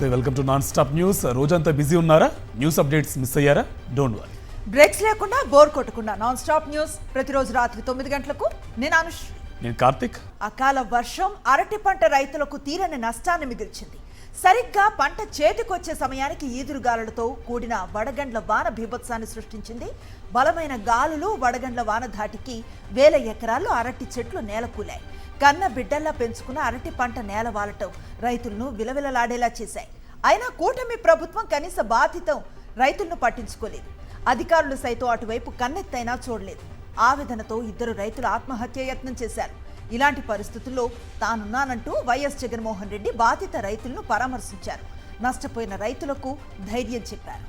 నమస్తే, welcome to non stop news. రోజంతా busy ఉన్నారా? న్యూస్ అప్డేట్స్ మిస్ అయ్యారా? డోంట్ వరీ, బ్రేక్స్ లేకుండా బోర్ కొట్టకుండా నాన్ స్టాప్ న్యూస్ ప్రతిరోజు రాత్రి 9 గంటలకు. నేను అనుష్, నేను కార్తిక్. అకాల వర్షం అరటి పంట రైతులకు తీరని నష్టాన్ని మిగిల్చింది. సరిగ్గా పంట చేతికొచ్చే సమయానికి ఈదురుగాలులతో కూడిన వడగండ్ల వాన బీభత్సాన్ని సృష్టించింది. బలమైన గాలులు వడగండ్ల వాన ధాటికి వేల ఎకరాల్లో అరటి చెట్లు నేలకూలాయి. కన్న బిడ్డల్లా పెంచుకున్న అరటి పంట నేలవాలటం రైతులను విలవిలలాడేలా చేశాయి. అయినా కూటమి ప్రభుత్వం కనీస బాధితం రైతులను పట్టించుకోలేదు. అధికారులు సైతం అటువైపు కన్నెత్తైనా చూడలేదు. ఆవేదనతో ఇద్దరు రైతులు ఆత్మహత్య యత్నం చేశారు. ఇలాంటి పరిస్థితుల్లో తానున్నానంటూ వైఎస్ జగన్మోహన్ రెడ్డి బాధిత రైతులను పరామర్శించారు. నష్టపోయిన రైతులకు ధైర్యం చెప్పారు.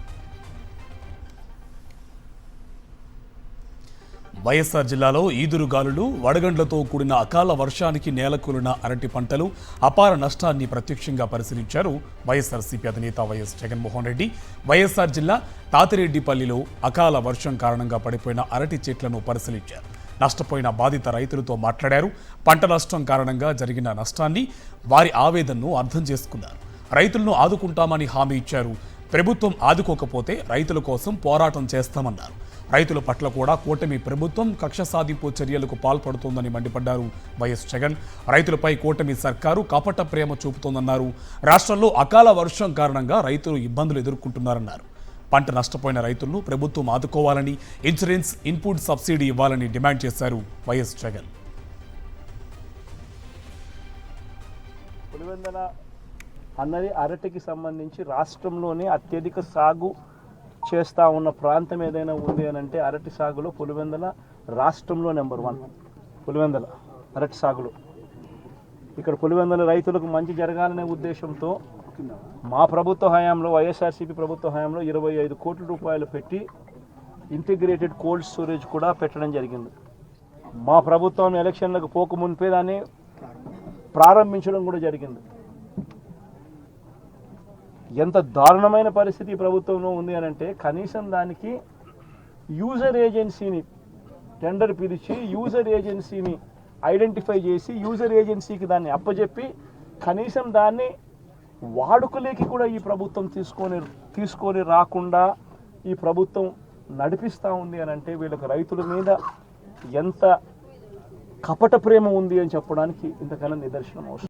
వైఎస్ఆర్ జిల్లాలో ఈదురుగాలులు వడగండ్లతో కూడిన అకాల వర్షానికి నేలకూలిన అరటి పంటలు అపార నష్టాన్ని ప్రత్యక్షంగా పరిశీలించారు వైఎస్ఆర్సీపీ అధినేత వైఎస్ జగన్మోహన్ రెడ్డి. వైఎస్ఆర్ జిల్లా తాతిరెడ్డిపల్లిలో అకాల వర్షం కారణంగా పడిపోయిన అరటి చెట్లను పరిశీలించారు. నష్టపోయిన బాధిత రైతులతో మాట్లాడారు. పంట నష్టం కారణంగా జరిగిన నష్టాన్ని, వారి ఆవేదనను అర్థం చేసుకున్నారు. రైతులను ఆదుకుంటామని హామీ ఇచ్చారు. ప్రభుత్వం ఆదుకోకపోతే రైతుల కోసం పోరాటం చేస్తామన్నారు. రైతుల పట్ల కూడా కూటమి ప్రభుత్వం కక్ష సాధింపు చర్యలకు పాల్పడుతోందని మండిపడ్డారు వైఎస్ జగన్. రైతులపై కూటమి సర్కారు కపట ప్రేమ చూపుతోందన్నారు. రాష్ట్రంలో అకాల వర్షం కారణంగా రైతులు ఇబ్బందులు ఎదుర్కొంటున్నారన్నారు. పంట నష్టపోయిన రైతులను ప్రభుత్వం ఆదుకోవాలని, ఇన్సూరెన్స్, ఇన్పుట్ సబ్సిడీ ఇవ్వాలని డిమాండ్ చేశారు వైఎస్ జగన్. పులివెందుల అన్నది అరటికి సంబంధించి రాష్ట్రంలోనే అత్యధిక సాగు చేస్తూ ఉన్న ప్రాంతం ఏదైనా ఉంది అని అంటే అరటి సాగులో పులివెందుల రాష్ట్రంలో నెంబర్ 1. పులివెందుల అరటి సాగులో ఇక్కడ పులివెందుల రైతులకు మంచి జరగాలనే ఉద్దేశంతో మా ప్రభుత్వ హయాంలో, వైఎస్ఆర్సీపీ ప్రభుత్వ హయాంలో 25 కోట్ల రూపాయలు పెట్టి ఇంటిగ్రేటెడ్ కోల్డ్ స్టోరేజ్ కూడా పెట్టడం జరిగింది. మా ప్రభుత్వం ఎలక్షన్లకు పోక మునిపే దాన్ని ప్రారంభించడం కూడా జరిగింది. ఎంత దారుణమైన పరిస్థితి ప్రభుత్వంలో ఉంది అని అంటే కనీసం దానికి యూజర్ ఏజెన్సీని టెండర్ పిలిచి యూజర్ ఏజెన్సీని ఐడెంటిఫై చేసి యూజర్ ఏజెన్సీకి దాన్ని అప్పచెప్పి కనీసం దాన్ని వాడుకలేకి కూడా ఈ ప్రభుత్వం తీసుకొని రాకుండా ఈ ప్రభుత్వం నడిపిస్తూ ఉంది అని అంటే వీళ్ళకి రైతుల మీద ఎంత కపట ప్రేమ ఉంది అని చెప్పడానికి ఇంతకన్నా నిదర్శనం అవసరం.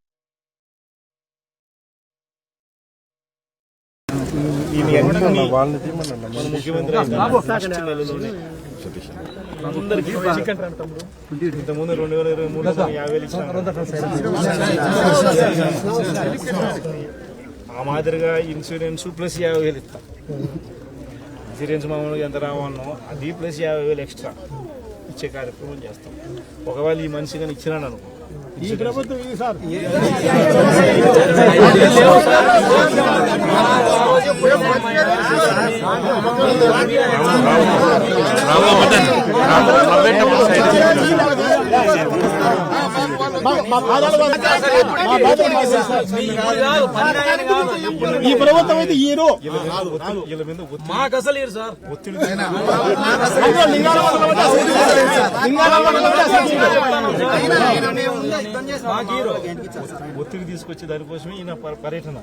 ఇంతకుముందు 2023 ఆ మాదిరిగా ఇన్సూరెన్స్ ప్లస్ 50,000 ఇస్తాం. ఇన్సూరెన్స్ మామూలుగా ఎంత రావన్నో అది ప్లస్ 50,000 ఎక్స్ట్రా ఇచ్చే కార్యక్రమం చేస్తాం. ఒకవేళ ఈ మనిషి కానీ ఇచ్చినాడు అనుకో, ఈ ప్రభుత్వం ఈ ప్రభుత్వం అయితే ఈరు మాకు అసలు సార్ ఒత్తిడి ఒత్తిడి తీసుకొచ్చే దానికోసమే ఈయన పర్యటన.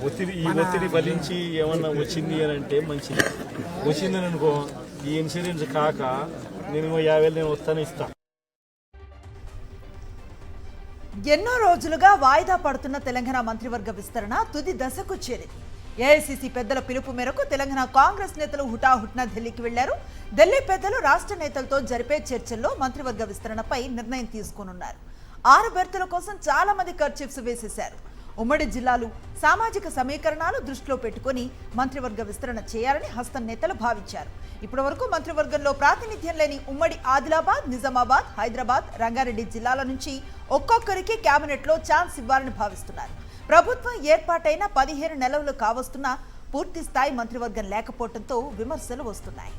ఒత్తిడి ఫలించి ఏమన్నా వచ్చింది అని అంటే మంచిది. వచ్చిందని అనుకో, ఈ ఇన్సూరెన్స్ కాక నేను 50,000 నేను వస్తాను ఇస్తా. ఎన్నో రోజులుగా వాయిదా పడుతున్న తెలంగాణ మంత్రివర్గ విస్తరణ తుది దశకు చేరింది. ఏఐసీసీ పెద్దల పిలుపు మేరకు తెలంగాణ కాంగ్రెస్ నేతలు హుటాహుటిన ఢిల్లీకి వెళ్లారు. ఢిల్లీ పెద్దలు రాష్ట్ర నేతలతో జరిపే చర్చల్లో మంత్రివర్గ విస్తరణపై నిర్ణయం తీసుకోనున్నారు. 6 బెర్తుల కోసం చాలా మంది కర్చీఫ్స్ వేసేశారు. ఉమ్మడి జిల్లాలు సామాజిక సమీకరణాలు దృష్టిలో పెట్టుకుని మంత్రివర్గ విస్తరణ చేయాలని హస్తం నేతలు భావించారు. ఇప్పటి వరకు మంత్రివర్గంలో ప్రాతినిధ్యం లేని ఉమ్మడి ఆదిలాబాద్, నిజామాబాద్, హైదరాబాద్, రంగారెడ్డి జిల్లాల నుంచి ఒక్కొక్కరికి కేబినెట్లో ఛాన్స్ ఇవ్వాలని భావిస్తున్నారు. ప్రభుత్వం ఏర్పాటైన 15 నెలలు కావస్తున్నా పూర్తి స్థాయి మంత్రివర్గం లేకపోవడంతో విమర్శలు వస్తున్నాయి.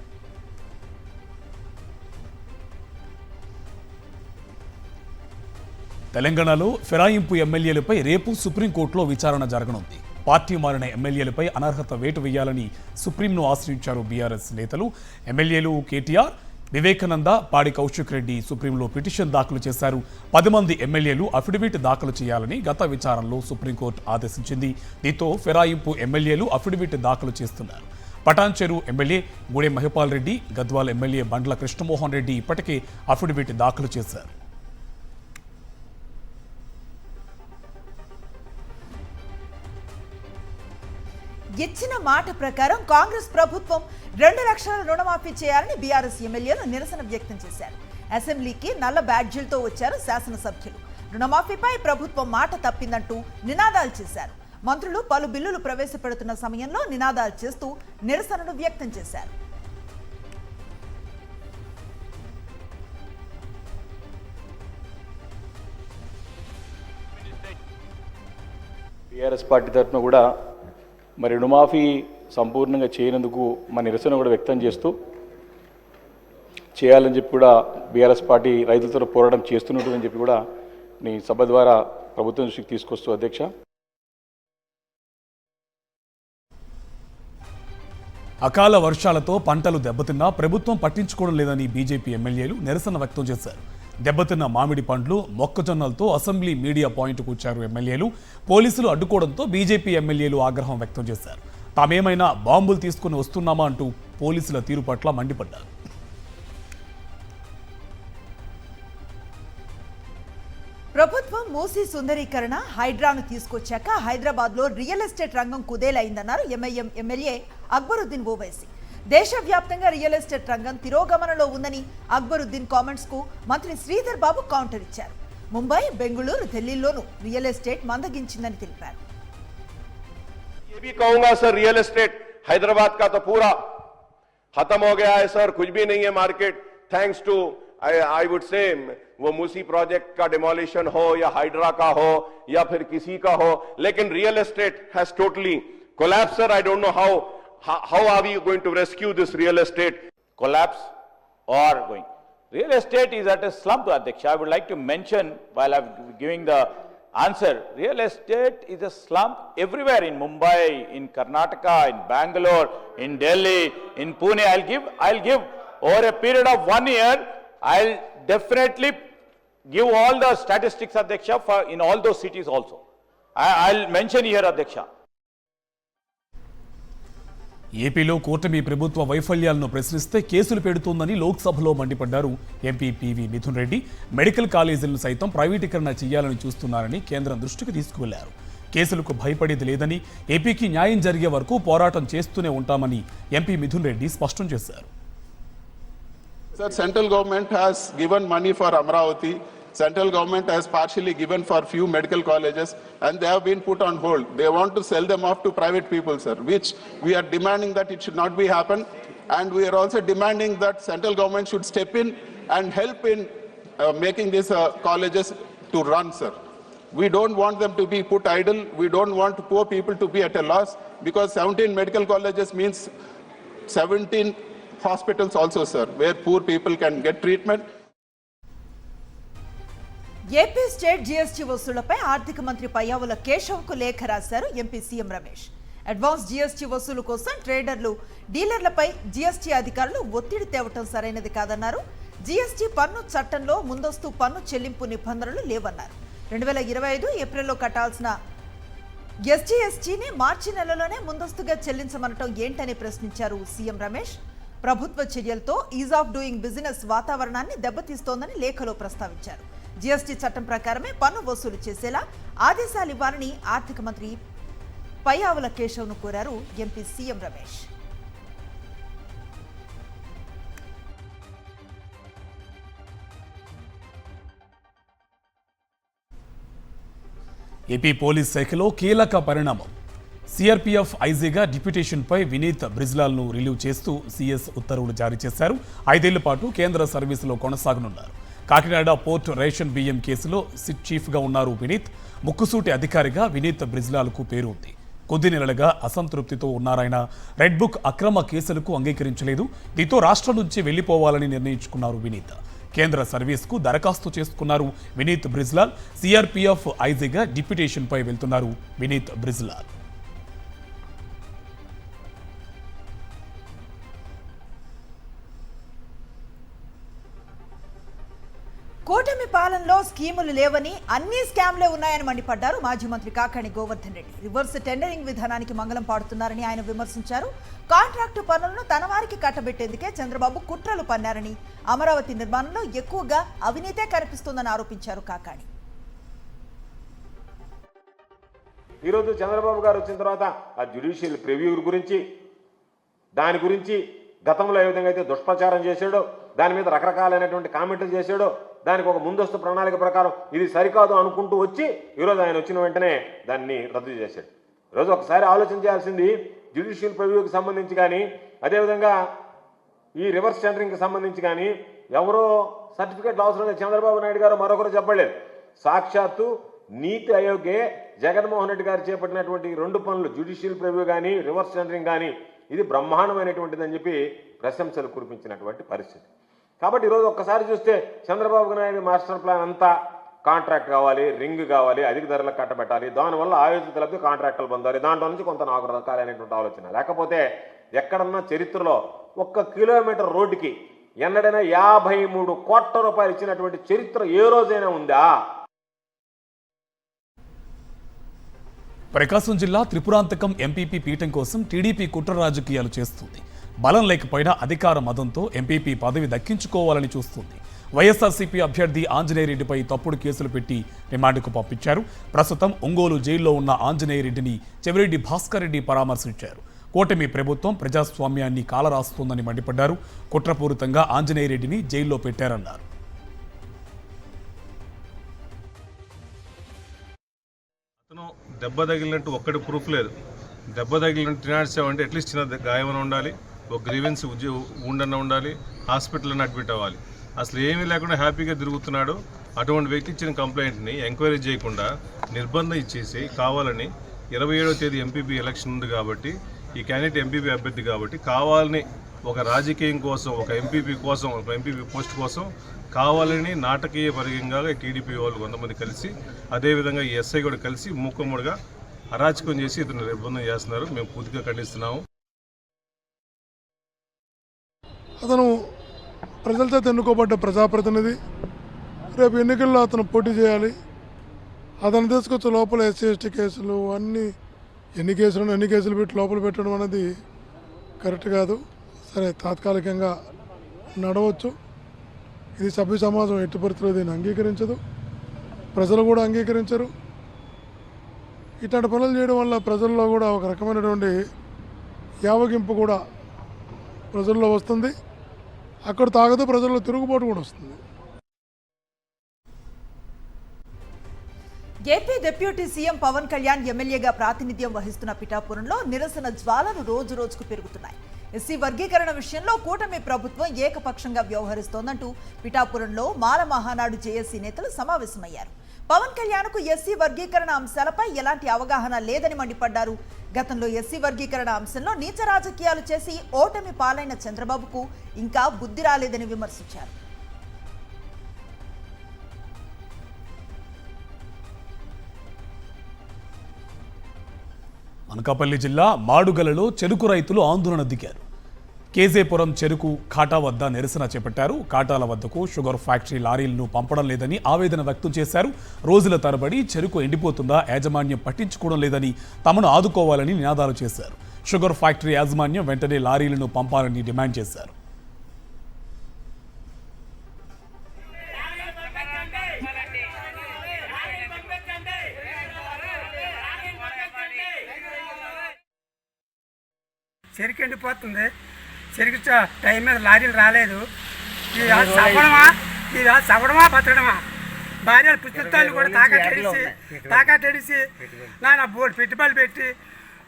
తెలంగాణలో ఫిరాయింపు ఎమ్మెల్యేలపై రేపు సుప్రీంకోర్టులో విచారణ జరగనుంది. పార్టీ మారిన ఎమ్మెల్యేలపై అనర్హత వేటు వేయాలని సుప్రీంను ఆశ్రయించారు బీఆర్ఎస్ నేతలు. ఎమ్మెల్యేలు కేటీఆర్, వివేకానంద, పాడి కౌశిక్ రెడ్డి సుప్రీంలో పిటిషన్ దాఖలు చేశారు. 10 మంది ఎమ్మెల్యేలు అఫిడవిట్ దాఖలు చేయాలని గత విచారణలో సుప్రీంకోర్టు ఆదేశించింది. దీంతో ఫిరాయింపు ఎమ్మెల్యేలు అఫిడవిట్ దాఖలు చేస్తున్నారు. పటాన్చెరు ఎమ్మెల్యే గూడెం మహిపాల్ రెడ్డి, గద్వాల్ ఎమ్మెల్యే బండ్ల కృష్ణమోహన్ రెడ్డి ఇప్పటికే అఫిడవిట్ దాఖలు చేశారు. ఇచ్చిన మాట ప్రకారం కాంగ్రెస్ ప్రభుత్వం 2 లక్షల రుణమాఫీ చేయాలని బీఆర్ఎస్ ఎమ్మెల్యేలు నిరసన వ్యక్తం చేశారు. అసెంబ్లీకి నల్ల బ్యాడ్జీలతో వచ్చారు శాసనసభ్యులు. రుణమాఫీపై ప్రభుత్వం మాట తప్పిందంటూ నినాదాలు చేశారు. మంత్రులు పలు బిల్లులు ప్రవేశపెడుతున్న సమయంలో నినాదాలు చేస్తూ నిరసనను వ్యక్తం చేశారు. టీఆర్ఎస్ పార్టీ తరఫున కూడా మరి రుణమాఫీ సంపూర్ణంగా చేయనందుకు మా నిరసన కూడా వ్యక్తం చేస్తూ చేయాలని చెప్పి కూడా బీఆర్ఎస్ పార్టీ రైతులతో పోరాటం చేస్తున్నట్టుందని చెప్పి కూడా నీ సభ ద్వారా ప్రభుత్వం దృష్టికి తీసుకొస్తూ అధ్యక్ష. అకాల వర్షాలతో పంటలు దెబ్బతిన్నా ప్రభుత్వం పట్టించుకోవడం లేదని బీజేపీ ఎమ్మెల్యేలు నిరసన వ్యక్తం చేశారు. దెబ్బతిన్న మామిడి పండ్లు, మొక్కజొన్నలతో అసెంబ్లీ మీడియా పాయింట్కు వచ్చారు ఎమ్మెల్యేలు. పోలీసులు అడ్డుకోవడంతో బీజేపీ ఎమ్మెల్యేలు ఆగ్రహం వ్యక్తం చేశారు. తామేమైనా బాంబులు తీసుకుని వస్తున్నామా అంటూ పోలీసుల తీరు పట్ల మండిపడ్డారు. ప్రభుత్వం మూసీ సుందరీకరణ హైడ్రాను తీసుకొచ్చాక హైదరాబాద్లో రియల్ ఎస్టేట్ రంగం కుదేలైందన్నారు ఎంఐఎం ఎమ్మెల్యే అక్బరుద్దీన్ ఓవైసీ. దేశవ్యాప్తంగా రియల్ ఎస్టేట్ రంగం తిరోగమనంలో ఉందని అక్బరుద్దీన్ కామెంట్స్ కు మంత్రి శ్రీధర్ బాబు కౌంటర్ ఇచ్చారు. ముంబై, బెంగళూరు, ఢిల్లీలోనూ రియల్ ఎస్టేట్ మందగించిందని తెలిపారు. ये भी कहूंगा सर, रियल एस्टेट हैदराबाद का तो पूरा खत्म हो गया है सर, कुछ भी नहीं है market, thanks to I would say वो मूसी प्रोजेक्ट का डिमोलिशन हो या हाइड्रा का हो या फिर किसी का हो, लेकिन real estate has totally collapse sir. I don't know how are we going to rescue this real estate collapse or going? Real estate is at a slump, Adhyaksha. I would like to mention while I'm giving the answer, real estate is a slump everywhere in Mumbai, in Karnataka, in Bangalore, in Delhi, in Pune. I'll give over a period of 1 year, I'll definitely give all the statistics, Adhyaksha, for in all those cities also. I'll mention here, Adhyaksha. ఏపీలో కూటమి ప్రభుత్వ వైఫల్యాలను ప్రశ్నిస్తే కేసులు పెడుతోందని లోక్సభలో మండిపడ్డారు MP PV Mithun Reddy. Medical కాలేజీలను సైతం ప్రైవేటీకరణ చేయాలని చూస్తున్నారని కేంద్రం దృష్టికి తీసుకువెళ్లారు. కేసులకు భయపడేది లేదని, ఏపీకి న్యాయం జరిగే వరకు పోరాటం చేస్తూనే ఉంటామని ఎంపీ మిథున్ రెడ్డి స్పష్టం చేశారు. Sir, central government has given money for Amravati. Central government has partially given for few medical colleges and they have been put on hold. They want to sell them off to private people, sir, which we are demanding that it should not be happen. And we are also demanding that central government should step in and help in making these colleges to run, sir. We don't want them to be put idle. We don't want poor people to be at a loss, because 17 medical colleges means 17 hospitals also, sir, where poor people can get treatment. AP state GST వసూళ్లపై ఆర్థిక మంత్రి పయ్యావుల కేశవ్కు లేఖ రాశారు MP CM Ramesh. Advance GST వసూలు కోసం ట్రేడర్లు, డీలర్లపై GST అధికారులు ఒత్తిడి తేవటం సరైనది కాదన్నారు. జీఎస్టీ పన్ను చట్టంలో ముందస్తు పన్ను చెల్లింపు నిబంధనలు లేవన్నారు. 2025 ఏప్రిల్లో కట్టాల్సిన ఎస్జీఎస్టీని మార్చి నెలలోనే ముందస్తుగా చెల్లించమనటం ఏంటని ప్రశ్నించారు సీఎం రమేష్. ప్రభుత్వ చర్యలతో ఈజ్ ఆఫ్ డూయింగ్ బిజినెస్ వాతావరణాన్ని దెబ్బతీస్తోందని లేఖలో ప్రస్తావించారు. జీఎస్టీ చట్టం ప్రకారమే పన్ను వసూలు చేసేలా ఆదేశాలు ఇవ్వాలని ఆర్థిక మంత్రి పయ్యావుల కేశవ్ను కోరారు MP CM Ramesh. AP police శాఖలో కీలక పరిణామం. సిఆర్పీఎఫ్ ఐజీగా డిప్యూటేషన్పై వినీత్ బ్రిజ్లాల్ను రిలీవ్ చేస్తూ సీఎస్ ఉత్తర్వులు జారీ చేశారు. 5 ఏళ్ల పాటు కేంద్ర సర్వీసులో కొనసాగనున్నారు. కాకినాడ పోర్ట్ రేషన్ బియ్యం కేసులో సిట్ చీఫ్గా ఉన్నారు వినీత్. ముక్కుసూటి అధికారిగా వినీత్ బ్రిజ్లాల్కు పేరు ఉంది. కొద్ది నెలలుగా అసంతృప్తితో ఉన్నారాయన. రెడ్ బుక్ అక్రమ కేసులకు అంగీకరించలేదు. దీంతో రాష్ట్రం నుంచి వెళ్లిపోవాలని నిర్ణయించుకున్నారు వినీత్. కేంద్ర సర్వీస్కు దరఖాస్తు చేసుకున్నారు వినీత్ బ్రిజ్లాల్. సిఆర్పీఎఫ్ ఐజీగా డిప్యూటేషన్పై వెళ్తున్నారు వినీత్ బ్రిజ్లాల్. పాలనలో స్కీములు లేవని అన్ని స్కామ్లే ఉన్నాయని మండిపడ్డారు మాజీ మంత్రి కాకాణి గోవర్ధన్ రెడ్డి. రివర్స్ టెండరింగ్ విధానానికి మంగళం పాడుతున్నారని ఆయన విమర్శించారు. కాంట్రాక్టు పనులను తన వారికి కట్టబెట్టేందుకే చంద్రబాబు కుట్రలు పన్నారని, అమరావతి నిర్మాణంలో ఎక్కువగా అవినీతే కనిపిస్తోందని ఆరోపించారు కాకాణి. ఈరోజు చంద్రబాబు గారు వచ్చిన తర్వాత ఆ జ్యుడిషియల్ ప్రివ్యూ గురించి, దాని గురించి గతంలో ఏ విధంగా అయితే దుష్ప్రచారం చేశాడో, దాని మీద రకరకాలైనటువంటి కామెంట్లు చేశాడో, దానికి ఒక ముందస్తు ప్రణాళిక ప్రకారం ఇది సరికాదు అనుకుంటూ వచ్చి ఈరోజు ఆయన వచ్చిన వెంటనే దాన్ని రద్దు చేశాడు. ఈరోజు ఒకసారి ఆలోచన చేయాల్సింది జ్యుడిషియల్ ప్రివ్యూకి సంబంధించి కానీ, అదేవిధంగా ఈ రివర్స్ టెండరింగ్కి సంబంధించి కానీ ఎవరో సర్టిఫికేట్లు అవసరం లేదు. చంద్రబాబు నాయుడు గారు మరొకరు చెప్పలేదు. సాక్షాత్తు నీతి ఆయోగే జగన్మోహన్ రెడ్డి గారు చేపట్టినటువంటి 2 పనులు, జ్యుడిషియల్ ప్రివ్యూ కానీ రివర్స్ టెండరింగ్ కానీ, ఇది బ్రహ్మాండమైనటువంటిది అని చెప్పి ప్రశంసలు కురిపించినటువంటి పరిస్థితి. కాబట్టి ఈరోజు ఒక్కసారి చూస్తే చంద్రబాబు నాయుడు మాస్టర్ ప్లాన్ అంతా కాంట్రాక్ట్ కావాలి, రింగ్ కావాలి, అధిక ధరలకు కట్టబెట్టాలి, దానివల్ల ఆయోజిత లబ్ధి కాంట్రాక్టులు పొందాలి, దాంట్లో నుంచి కొంత 4 రకాలైనటువంటి ఆలోచన. లేకపోతే ఎక్కడన్నా చరిత్రలో 1 కిలోమీటర్ రోడ్డుకి ఎన్నడైనా 53 కోట్ల రూపాయలు ఇచ్చినటువంటి చరిత్ర ఏ రోజైనా ఉందా? ప్రకాశం జిల్లా త్రిపురాంతకం ఎంపీపీ పీఠం కోసం టీడీపీ కుట్ర రాజకీయాలు చేస్తుంది. బలం లేకపోయినా అధికార మదంతో ఎంపీపీ పదవి దక్కించుకోవాలని చూస్తుంది. వైఎస్ఆర్సీపీ అభ్యర్థి ఆంజనేయరెడ్డిపై తప్పుడు కేసులు పెట్టి రిమాండ్కు పంపించారు. ప్రస్తుతం ఒంగోలు జైల్లో ఉన్న ఆంజనేయరెడ్డిని చెవిరెడ్డి భాస్కర్ రెడ్డి పరామర్శించారు. కూటమి ప్రభుత్వం ప్రజాస్వామ్యాన్ని కాలరాస్తోందని మండిపడ్డారు. కుట్రపూరితంగా ఆంజనేయరెడ్డిని జైల్లో పెట్టారన్నారు. దెబ్బ తగిలినట్టు ఒక్కటి ప్రూఫ్ లేదు. దెబ్బ తగిలినట్టు తినాడ్చామంటే అట్లీస్ట్ చిన్న గాయమని ఉండాలి, ఒక గ్రీవెన్స్ ఉండన్న ఉండాలి, హాస్పిటల్లో అడ్మిట్ అవ్వాలి. అసలు ఏమీ లేకుండా హ్యాపీగా తిరుగుతున్నాడు. అటువంటి వ్యక్తి ఇచ్చిన కంప్లైంట్ని ఎంక్వైరీ చేయకుండా నిర్బంధం ఇచ్చేసి కావాలని 27వ తేదీ ఎంపీపీ ఎలక్షన్ ఉంది కాబట్టి, ఈ క్యాండిడేట్ ఎంపీపీ అభ్యర్థి కాబట్టి కావాలని ఒక రాజకీయం కోసం, ఒక ఎంపీపీ కోసం, ఒక ఎంపీపీ పోస్ట్ కోసం కావాలని నాటకీయ పరిగంగా టీడీపీ వాళ్ళు కొంతమంది కలిసి, అదేవిధంగా ఈ ఎస్ఐ కూడా కలిసి మూకమ్ముడుగా అరాచకం చేసి ఇతను నిర్బంధం చేస్తున్నారు. మేము పూర్తిగా ఖండిస్తున్నాము. అతను ప్రజలతో ఎన్నుకోబడ్డ ప్రజాప్రతినిధి. రేపు ఎన్నికల్లో అతను పోటీ చేయాలి. అతను తీసుకొచ్చే లోపల ఎస్సీ ఎస్టీ కేసులు ఎన్ని కేసులు పెట్టి లోపల పెట్టడం అనేది కరెక్ట్ కాదు. సరే, తాత్కాలికంగా నడవచ్చు. ఇది సభ్య సమాజం ఎట్టి పరిస్థితుల్లో దీన్ని అంగీకరించదు, ప్రజలు కూడా అంగీకరించరు. ఇట్లాంటి పనులు చేయడం వల్ల ప్రజల్లో కూడా ఒక రకమైనటువంటి యావగింపు కూడా ప్రజల్లో వస్తుంది. అక్కడ తాగదు, ప్రజల్లో తిరుగుబాటు కూడా వస్తుంది. AP deputy CM Pawan Kalyan ఎమ్మెల్యేగా ప్రాతినిధ్యం వహిస్తున్న పిఠాపురంలో నిరసన జ్వాలలు రోజు రోజుకు పెరుగుతున్నాయి. ఎస్సీ వర్గీకరణ విషయంలో కూటమి ప్రభుత్వం ఏకపక్షంగా వ్యవహరిస్తోందంటూ పిఠాపురంలో మాల మహానాడు జేఏసీ నేతలు సమావేశమయ్యారు. పవన్ కళ్యాణ్కు ఎస్సీ వర్గీకరణ అంశాలపై ఎలాంటి అవగాహన లేదని మండిపడ్డారు. గతంలో ఎస్సీ వర్గీకరణ అంశంలో నీచ రాజకీయాలు చేసి ఓటమి పాలైన చంద్రబాబుకు ఇంకా బుద్ధి రాలేదని విమర్శించారు. అనకాపల్లి జిల్లా మాడుగలలో చెరుకు రైతులు ఆందోళన దిగారు. కేజేపురం చెరుకు ఖాటా వద్ద నిరసన చేపట్టారు. ఖాటాల వద్దకు షుగర్ ఫ్యాక్టరీ లారీలను పంపడం లేదని ఆవేదన వ్యక్తం చేశారు. రోజుల తరబడి చెరుకు ఎండిపోతుందా, యాజమాన్యం పట్టించుకోవడం లేదని తమను ఆదుకోవాలని నినాదాలు చేశారు. షుగర్ ఫ్యాక్టరీ యాజమాన్యం వెంటనే లారీలను పంపాలని డిమాండ్ చేశారు. చెరుకు ఎండిపోతుంది. చెరుకు టైం మీద లారీలు రాలేదు. ఇది సవడమా బతకడమా? భార్యలు పుస్తకాలు కూడా తాకట్టేసి నా బోర్డు పెట్టుబడులు పెట్టి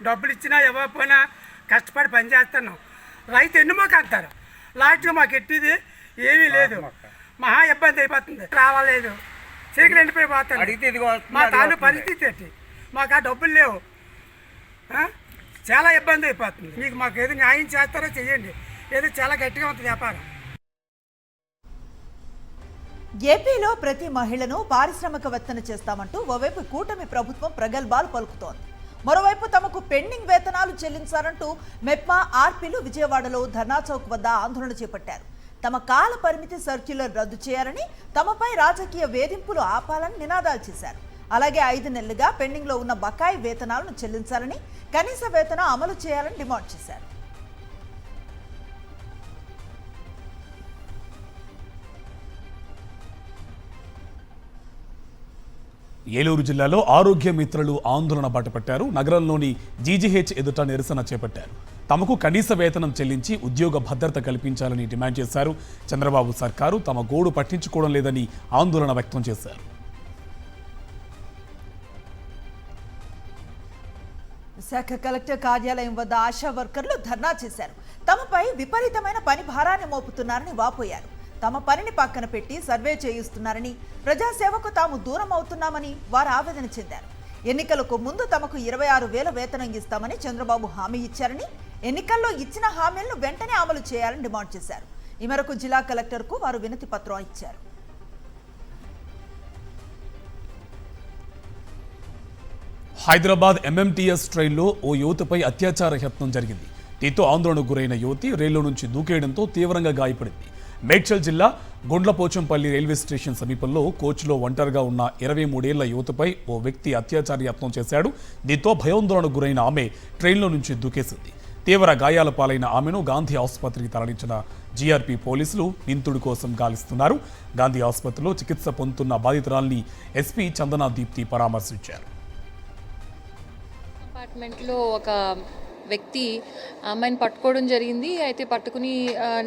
డబ్బులు ఇచ్చినా ఇవ్వకపోయినా కష్టపడి పని చేస్తున్నాం. రైతు ఎన్నుమోక అంటారు. లాస్ట్గా మాకు ఎట్టిది ఏమీ లేదు. మహా ఇబ్బంది అయిపోతుంది. రావాలేదు, చెరుకులు ఎండిపోయిపోతాను. మా తాను పరిస్థితి ఏంటి? మాకు ఆ డబ్బులు లేవు. చాలా ఇబ్బంది అయిపోతుంది. మీకు మాకు ఏదో న్యాయం చేస్తారో చెయ్యండి. ఏదో చాలా గట్టిగా ఉంటుంది వ్యాపారం. ఏపీలో ప్రతి మహిళను పారిశ్రామికవేత్తను చేస్తామంటూ ఓవైపు కూటమి ప్రభుత్వం ప్రగల్భాలు పలుకుతోంది. మరోవైపు తమకు పెండింగ్ వేతనాలు చెల్లించాలంటూ మెప్మా ఆర్పీలు విజయవాడలో ధర్నా చౌక్ వద్ద ఆందోళన చేపట్టారు. తమ కాల పరిమితి సర్క్యులర్ రద్దు చేయాలని, తమపై రాజకీయ వేధింపులు ఆపాలని నినాదాలు చేశారు. అలాగే 5 నెలలుగా పెండింగ్లో ఉన్న బకాయి వేతనాలను చెల్లించాలని, కనీస వేతనం అమలు చేయాలని డిమాండ్ చేశారు. ఏలూరు జిల్లాలో ఆరోగ్య మిత్రులు ఆందోళన బాటపట్టారు. నగరంలోని జీజీహెచ్ ఎదుట నిరసన చేపట్టారు. తమకు కనీస వేతనం చెల్లించి ఉద్యోగ భద్రత కల్పించాలని డిమాండ్ చేశారు. చంద్రబాబు సర్కారు తమ గోడు పట్టించుకోవడం లేదని ఆందోళన వ్యక్తం చేశారు. విశాఖ కలెక్టర్ కార్యాలయం వద్ద ఆశా వర్కర్లు ధర్నా చేశారు. తమపై విపరీతమైన పని భారాన్ని మోపుతున్నారని వాపోయారు. తమ పనిని పక్కన పెట్టి సర్వే చేయిస్తున్నారని, ప్రజాసేవకు తాము దూరం అవుతున్నామని వారు ఆవేదన చెందారు. ఎన్నికలకు ముందు తమకు 26,000 వేతనం ఇస్తామని చంద్రబాబు హామీ ఇచ్చారని, ఎన్నికల్లో ఇచ్చిన హామీలను వెంటనే అమలు చేయాలని డిమాండ్ చేశారు. ఈ మేరకు జిల్లా కలెక్టర్కు వారు వినతి పత్రం ఇచ్చారు. హైదరాబాద్ ఎంఎంటీఎస్ ట్రైన్లో ఓ యువతిపై అత్యాచార యత్నం జరిగింది. దీంతో ఆందోళనకు గురైన యువతి రైల్లో నుంచి దూకేయడంతో తీవ్రంగా గాయపడింది. మేడ్చల్ జిల్లా గుండ్లపోచంపల్లి రైల్వే స్టేషన్ సమీపంలో కోచ్లో ఒంటరిగా ఉన్న 23 ఏళ్ల యువతిపై ఓ వ్యక్తి అత్యాచార యత్నం చేశాడు. దీంతో భయాందోళనకు గురైన ఆమె ట్రైన్లో నుంచి దూకేసింది. తీవ్ర గాయాల పాలైన ఆమెను గాంధీ ఆసుపత్రికి తరలించిన జీఆర్పీ పోలీసులు నిందితుడి కోసం గాలిస్తున్నారు. గాంధీ ఆసుపత్రిలో చికిత్స పొందుతున్న బాధితురాల్ని ఎస్పీ చందనా దీప్తి పరామర్శించారు. అపార్ట్మెంట్లో ఒక వ్యక్తి అమ్మాయిని పట్టుకోవడం జరిగింది. అయితే పట్టుకుని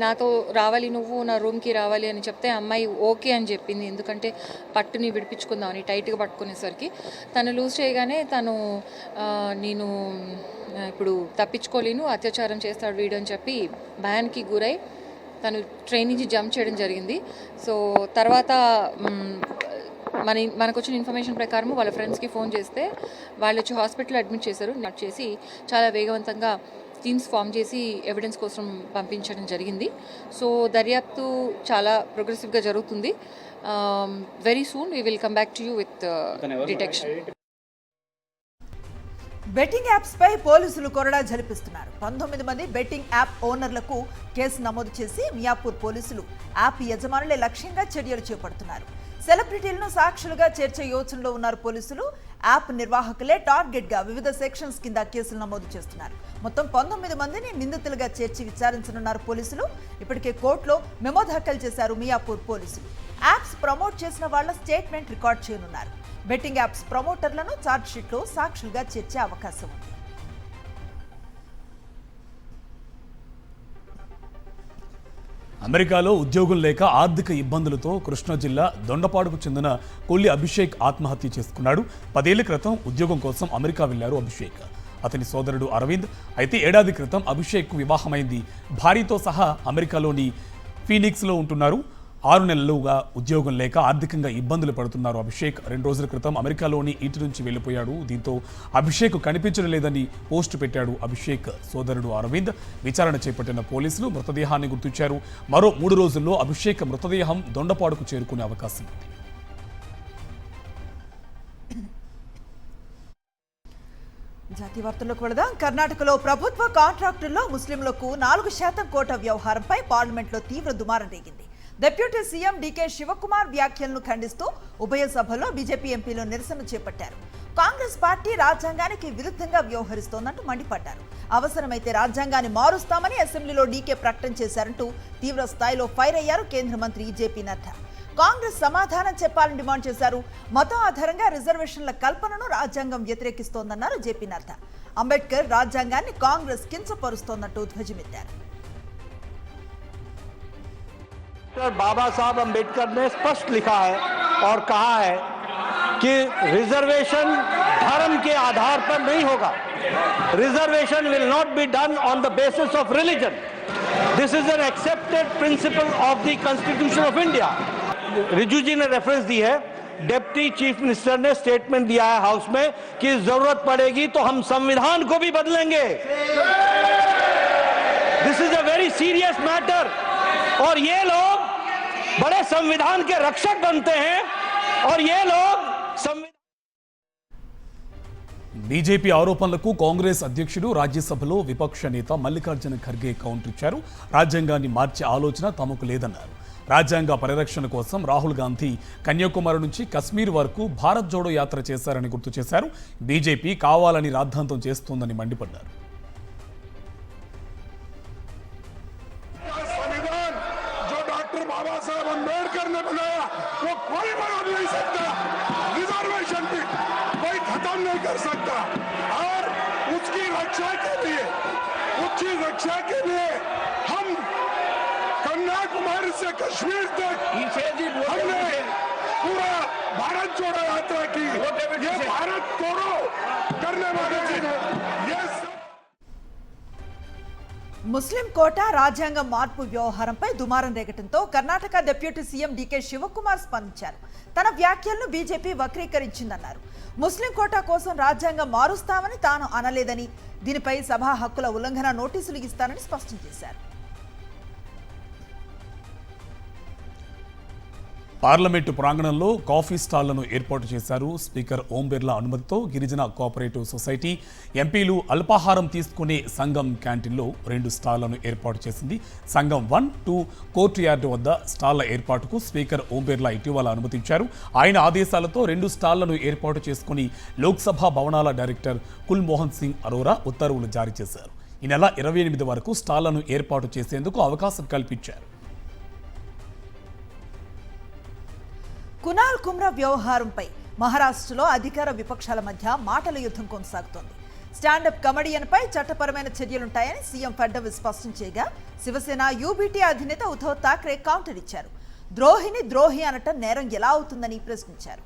నాతో రావాలి, నువ్వు నా రూమ్కి రావాలి అని చెప్తే అమ్మాయి ఓకే అని చెప్పింది. ఎందుకంటే పట్టుని విడిపించుకుందామని టైట్గా పట్టుకునేసరికి తను లూజ్ చేయగానే తను నేను ఇప్పుడు తప్పించుకోలేను, అత్యాచారం చేస్తాడు వీడు అని చెప్పి భయానికి గురై తను ట్రైన్ నుంచి జంప్ చేయడం జరిగింది. సో తర్వాత మనకు వచ్చిన ఇన్ఫర్మేషన్ ప్రకారం వాళ్ళ ఫ్రెండ్స్కి ఫోన్ చేస్తే వాళ్ళు వచ్చి హాస్పిటల్లో అడ్మిట్ చేశారు. చేసి చాలా వేగవంతంగా టీమ్స్ ఫామ్ చేసి ఎవిడెన్స్ కోసం పంపించడం జరిగింది. సో దర్యాప్తు చాలా ప్రోగ్రెసివ్గా జరుగుతుంది. Very soon we will come back to you with detection. Betting apps పై పోలీసులు కొరడా జలిపిస్తున్నారు. 19 మంది బెట్టింగ్ యాప్ ఓనర్లకు కేసు నమోదు చేసి మియాపూర్ పోలీసులు యాప్ యజమానులే లక్ష్యంగా చర్యలు చేపడుతున్నారు. సెలబ్రిటీలను సాక్షులుగా చేర్చే యోచనలో ఉన్నారు పోలీసులు. యాప్ నిర్వాహకులే టార్గెట్ గా వివిధ సెక్షన్స్ కింద కేసులు నమోదు చేస్తున్నారు. మొత్తం 19 మందిని నిందితులుగా చేర్చి విచారించనున్నారు పోలీసులు. ఇప్పటికే కోర్టులో మెమో దాఖలు చేశారు మియాపూర్ పోలీసులు. యాప్స్ ప్రమోట్ చేసిన వాళ్ల స్టేట్మెంట్ రికార్డ్ చేయనున్నారు. బెట్టింగ్ యాప్స్ ప్రమోటర్లను ఛార్జ్ షీట్లో సాక్షులుగా చేర్చే అవకాశం ఉంది. అమెరికాలో ఉద్యోగం లేక ఆర్థిక ఇబ్బందులతో కృష్ణా జిల్లా దొండపాడుకు చెందిన కొల్లి అభిషేక్ ఆత్మహత్య చేసుకున్నాడు. 10 ఏళ్ల క్రితం ఉద్యోగం కోసం అమెరికా వెళ్లారు అభిషేక్. అతని సోదరుడు అరవింద్. అయితే ఏడాది క్రితం అభిషేక్కు వివాహమైంది. భార్యతో సహా అమెరికాలోని ఫీనిక్స్లో ఉంటున్నారు. 6 నెలలుగా ఉద్యోగం లేక ఆర్థికంగా ఇబ్బందులు పడుతున్నారు అభిషేక్. 2 రోజుల క్రితం అమెరికాలోని ఇంటి నుంచి వెళ్లిపోయాడు. దీంతో అభిషేక్ కనిపించడం లేదని పోస్టు పెట్టాడు అభిషేక్ సోదరుడు అరవింద్. విచారణ చేపట్టిన పోలీసులు మృతదేహాన్ని గుర్తించారు. మరో 3 రోజుల్లో అభిషేక్ మృతదేహం దొండపాడుకు చేరుకునే అవకాశం ఉంది. జాతీయ వార్తల్లోకి వెళదాం. కర్ణాటకలో ప్రభుత్వ కాంట్రాక్టుల్లో ముస్లింలకు 4% కోటా వ్యవహారంపై పార్లమెంట్లో తీవ్ర దుమారం రేగింది. డిప్యూటీ సీఎం డీకే శివకుమార్ వ్యాఖ్యలను ఖండిస్తూ ఉభయ సభల్లో బీజేపీ ఎంపీలు నిరసన చేపట్టారు. కాంగ్రెస్ పార్టీ రాజ్యాంగానికి విరుద్ధంగా వ్యవహరిస్తోందంటూ మండిపడ్డారు. అవసరమైతే రాజ్యాంగాన్ని మారుస్తామని అసెంబ్లీలో డీకే ప్రకటన చేశారంటూ తీవ్ర స్థాయిలో ఫైర్ అయ్యారు కేంద్ర మంత్రి జేపీ నడ్డా. కాంగ్రెస్ సమాధానం చెప్పాలని డిమాండ్ చేశారు. మతం ఆధారంగా రిజర్వేషన్ల కల్పనను రాజ్యాంగం వ్యతిరేకిస్తోందన్నారు జేపీ నడ్డా. అంబేద్కర్ రాజ్యాంగాన్ని కాంగ్రెస్ కించపరుస్తోందంటూ ధ్వజమెత్తారు. बाबा साहब अंबेडकर ने स्पष्ट लिखा है और कहा है कि रिजर्वेशन धर्म के आधार पर नहीं होगा. Reservation will not be done on the basis of religion. This is an accepted principle of the constitution of India. Riju ji ने रेफरेंस दी है. डिप्टी चीफ मिनिस्टर ने स्टेटमेंट दिया है हाउस में कि जरूरत पड़ेगी तो हम संविधान को भी बदलेंगे. This is a very serious matter और ये लोग बड़े संविधान के रक्षक बनते हैं और ये लोग బీజేపీ ఆరోపణలకు కాంగ్రెస్ అధ్యక్షుడు రాజ్యసభలో విపక్ష నేత మల్లికార్జున ఖర్గే కౌంటర్ ఇచ్చారు. రాజ్యాంగాన్ని మార్చే ఆలోచన తమకు లేదన్నారు. రాజ్యాంగ పరిరక్షణ కోసం రాహుల్ గాంధీ కన్యాకుమారి నుంచి కశ్మీర్ వరకు భారత్ జోడో యాత్ర చేశారని గుర్తు చేశారు. బీజేపీ కావాలని రాద్ధాంతం చేస్తోందని మండిపడ్డారు. नहीं कर सकता और उसकी रक्षा के लिए हम कन्याकुमारी से कश्मीर तक हमने पूरा भारत जोड़ो यात्रा की। ये भारत तोड़ो करने वाले ये ముస్లిం కోట రాజ్యాంగ మార్పు వ్యవహారంపై దుమారం రేగటంతో Karnataka deputy CM DK Shivakumar స్పందించారు. తన వ్యాఖ్యలను బీజేపీ వక్రీకరించిందన్నారు. ముస్లిం కోటా కోసం రాజ్యాంగం మారుస్తామని తాను అనలేదని, దీనిపై సభా హక్కుల ఉల్లంఘన నోటీసులు ఇస్తానని స్పష్టం చేశారు. పార్లమెంటు ప్రాంగణంలో కాఫీ స్టాళ్లను ఏర్పాటు చేశారు. స్పీకర్ ఓం బిర్లా అనుమతితో గిరిజన కోఆపరేటివ్ సొసైటీ ఎంపీలు అల్పాహారం తీసుకునే సంఘం క్యాంటీన్లో 2 స్టాళ్లను ఏర్పాటు చేసింది. సంఘం 1, 2 కోర్టు యార్డు వద్ద స్టాళ్ల ఏర్పాటుకు స్పీకర్ ఓం బిర్లా ఇటీవల అనుమతించారు. ఆయన ఆదేశాలతో 2 స్టాళ్లను ఏర్పాటు చేసుకుని లోక్సభ భవనాల డైరెక్టర్ కుల్ మోహన్ సింగ్ అరోరా ఉత్తర్వులు జారీ చేశారు. ఈ నెల 28 వరకు స్టాళ్లను ఏర్పాటు చేసేందుకు అవకాశం కల్పించారు. కునాల్ కుమ్రా వ్యవహారంపై మహారాష్ట్రలో అధికార విపక్షాల మధ్య మాటల యుద్ధం కొనసాగుతోంది. స్టాండప్ కమెడియన్పై చట్టపరమైన చర్యలుంటాయని సీఎం ఫడ్నవీస్ స్పష్టం చేయగా, శివసేన యూబీటీ అధినేత ఉద్ధవ్ ఠాక్రే కౌంటర్ ఇచ్చారు. ద్రోహిని ద్రోహి అనటం నేరం ఎలా అవుతుందని ప్రశ్నించారు.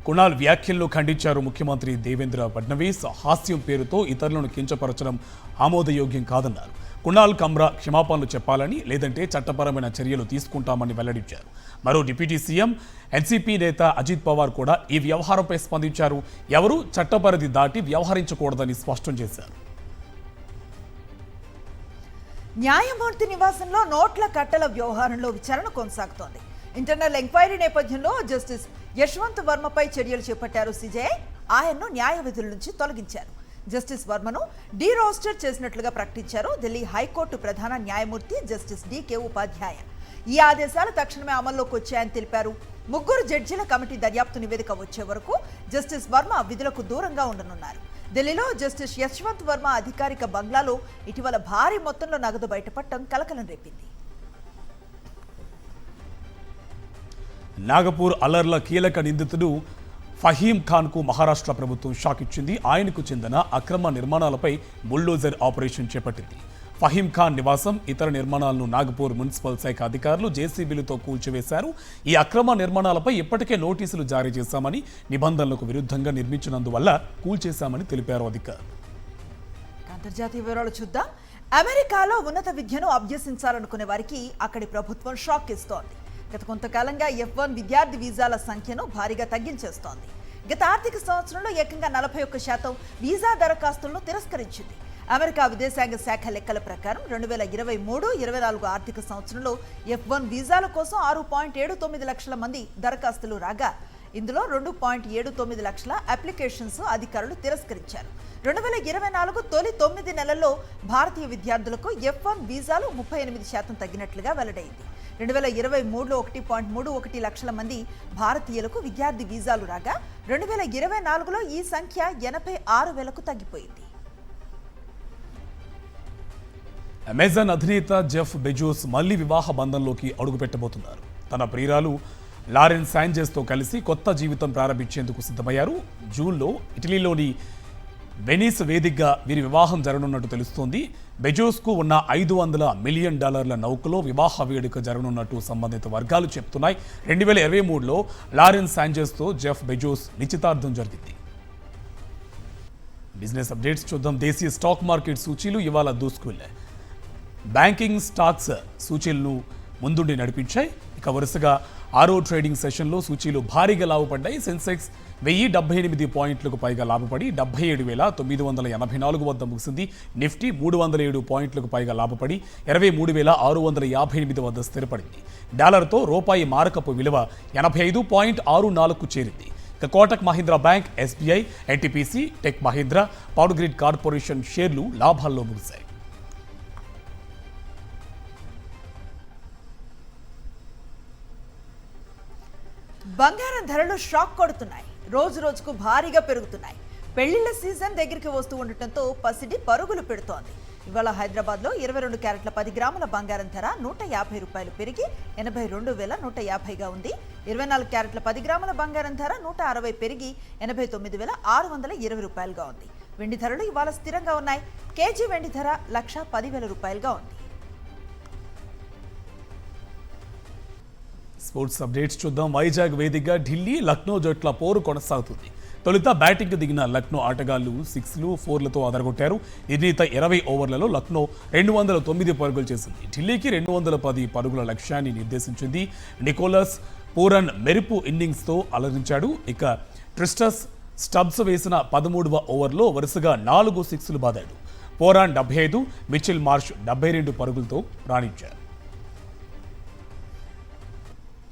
కునాల్ వ్యాఖ్యలను ఖండించారు ముఖ్యమంత్రి దేవేంద్ర ఫడ్నవీస్. హాస్యం పేరుతో ఇతరులను కించపరచడం ఆమోదయోగ్యం కాదన్నారు. కునాల్ కమ్రా క్షమాపణలు చెప్పాలని, లేదంటే చట్టపరమైన చర్యలు తీసుకుంటామని వెల్లడించారు. మరో డిప్యూటీ సీఎం ఎన్సీపీ నేత అజిత్ పవార్ కూడా ఈ వ్యవహారంపై స్పందించారు. ఎవరూ చట్టపరిధి దాటి వ్యవహరించకూడదని స్పష్టం చేశారు. న్యాయమూర్తి నివాసంలో నోట్ల కట్టల వ్యవహారంలో విచారణ కొనసాగుతోంది. ఇంటర్నల్ ఎంక్వైరీ నేపథ్యంలో జస్టిస్ యశ్వంత్ వర్మపై చర్యలు చేపట్టారు సీజేఐ. ఆయన్ను న్యాయ విధుల నుంచి తొలగించారు. జస్టిస్ వర్మను డీరోస్టర్ చేసినట్లుగా ప్రకటించారు ఢిల్లీ హైకోర్టు ప్రధాన న్యాయమూర్తి జస్టిస్ డీకే ఉపాధ్యాయ. ఈ ఆదేశాలు తక్షణమే అమల్లోకి వచ్చాయని తెలిపారు. 3 జడ్జీల కమిటీ దర్యాప్తు నివేదిక వచ్చే వరకు జస్టిస్ వర్మ విధులకు దూరంగా ఉండనున్నారు. ఢిల్లీలో జస్టిస్ యశ్వంత్ వర్మ అధికారిక బంగ్లాలో ఇటీవల భారీ మొత్తంలో నగదు బయటపడటం కలకలం రేపింది. నాగపూర్ అలర్ల కీలక నిందితుడు ఫహీం ఖాన్కు మహారాష్ట్ర ప్రభుత్వం షాక్ ఇచ్చింది. ఆయనకు చెందిన అక్రమ నిర్మాణాలపై బుల్డోజర్ ఆపరేషన్ చేపట్టింది. ఫహీం ఖాన్ నివాసం, ఇతర నిర్మాణాలను నాగపూర్ మున్సిపల్ శాఖ అధికారులు జేసీబీలతో కూల్చివేశారు. ఈ అక్రమ నిర్మాణాలపై ఇప్పటికే నోటీసులు జారీ చేశామని, నిబంధనలకు విరుద్ధంగా నిర్మించినందువల్ల కూల్చేశామని తెలిపారు అధికారులు. అంతర్జాతీయ వివరాలు చూద్దాం. అమెరికాలో ఉన్నత విద్యను అభ్యసించాలనుకునే వారికి అక్కడి ప్రభుత్వం షాక్ ఇస్తోంది. గత కొంతకాలంగా F1 విద్యార్థి వీసాల సంఖ్యను భారీగా తగ్గించేస్తోంది. గత ఆర్థిక సంవత్సరంలో ఏకంగా 41% వీసా దరఖాస్తులను తిరస్కరించింది. అమెరికా విదేశాంగ శాఖ లెక్కల ప్రకారం 2023-24 ఆర్థిక సంవత్సరంలో F1 వీసాల కోసం 6.79 లక్షల మంది దరఖాస్తులు రాగా, ఇందులో 2.79 లక్షల అప్లికేషన్స్ అధికారులు తిరస్కరించారు. 2024 తొలి 9 నెలల్లో భారతీయ విద్యార్థులకు F1 వీసాలు 38% తగ్గినట్లుగా వెల్లడైంది. 2023లో 1.31 లక్షల మంది భారతీయులకు విద్యార్థి వీసాలు రాగా, 2024లో ఈ సంఖ్య 86,000కు తగ్గిపోయింది. అమెజాన్ అధినేత జెఫ్ బెజోస్ మళ్లీ వివాహ బంధంలోకి అడుగుపెట్టబోతున్నారు. తన ప్రియురాలు లారెన్ శాంజెస్తో కలిసి కొత్త జీవితం ప్రారంభించేందుకు సిద్ధమయ్యారు. జూన్లో ఇటలీలోని వెనీస్ వేదికగా వీరి వివాహం జరగనున్నట్టు తెలుస్తోంది. బెజోస్కు ఉన్న $500 మిలియన్ నౌకలో వివాహ వేడుక జరగనున్నట్టు సంబంధిత వర్గాలు చెప్తున్నాయి. 2023లో లారెన్ శాంజెస్తో జెఫ్ బెజోస్ నిశ్చితార్థం జరిగింది. బిజినెస్ అప్డేట్స్ చూద్దాం. దేశీయ స్టాక్ మార్కెట్ సూచీలు ఇవాళ దూసుకువెళ్లాయి. బ్యాంకింగ్ స్టాక్స్ సూచీలను ముందుండి నడిపించాయి. ఇక వరుసగా ఆరో ట్రేడింగ్ సెషన్లో సూచీలు భారీగా లాభపడ్డాయి. సెన్సెక్స్ 1078 పాయింట్లకు పైగా లాభపడి 77,984 వద్ద ముగిసింది. నిఫ్టీ 307 పాయింట్లకు పైగా లాభపడి 23,658 వద్ద స్థిరపడింది. డాలర్తో రూపాయి మారకపు విలువ 85.64కు చేరింది. Kotak Mahindra bank, SBI, NTPC, tech Mahindra, power grid corporation షేర్లు లాభాల్లో ముగిశాయి. బంగారం ధరలు షాక్ కొడుతున్నాయి. రోజు రోజుకు భారీగా పెరుగుతున్నాయి. పెళ్లిళ్ల సీజన్ దగ్గరికి వస్తూ ఉండటంతో పసిడి పరుగులు పెడుతోంది. ఇవాళ హైదరాబాద్లో 22 క్యారెట్ల 10 గ్రాముల బంగారం ధర 150 రూపాయలు పెరిగి 82,150గా ఉంది. 24 క్యారెట్ల 10 గ్రాముల బంగారం ధర 160 పెరిగి 89,620 రూపాయలుగా ఉంది. వెండి ధరలు ఇవాళ స్థిరంగా ఉన్నాయి. కేజీ వెండి ధర 1,10,000 రూపాయలుగా ఉంది. స్పోర్ట్స్ అప్డేట్స్ చూద్దాం. వైజాగ్ వేదికగా ఢిల్లీ, లక్నో జట్ల పోరు కొనసాగుతుంది. తొలుత బ్యాటింగ్కు దిగిన లక్నో ఆటగాళ్లు 6లు, 4లతో అదరగొట్టారు. నిర్ణీత 20 ఓవర్లలో లక్నో 209 పరుగులు చేసింది. ఢిల్లీకి 210 పరుగుల లక్ష్యాన్ని నిర్దేశించింది. నికోలస్ పూరన్ మెరుపు ఇన్నింగ్స్తో అలరించాడు. ఇక ట్రిస్టస్ స్టబ్స్ వేసిన 13వ ఓవర్లో వరుసగా 4 సిక్స్లు బాదాడు. పోరాన్ 75, మిచెల్ మార్ష్ 72 పరుగులతో రాణించారు.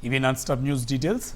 ఇవి నాన్ స్టాప్ న్యూస్ డీటెయిల్స్.